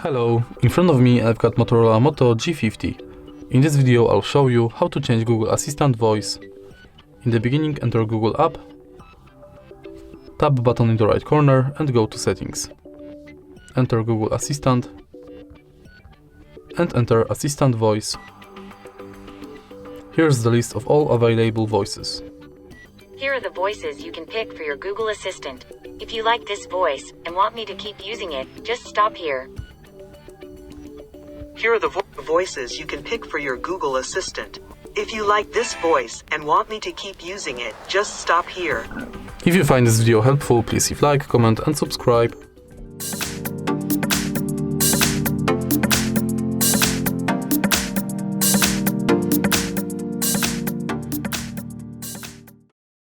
Hello, in front of me I've got Motorola Moto G50. In this video I'll show you how to change Google Assistant voice. In the beginning enter Google app, tap button in the right corner and go to settings. Enter Google Assistant and enter Assistant voice. Here's the list of all available voices. Here are the voices you can pick for your Google Assistant. If you like this voice and want me to keep using it, just stop here. Here are the voices you can pick for your Google Assistant. If you like this voice and want me to keep using it, just stop here. If you find this video helpful, please leave like, comment and subscribe.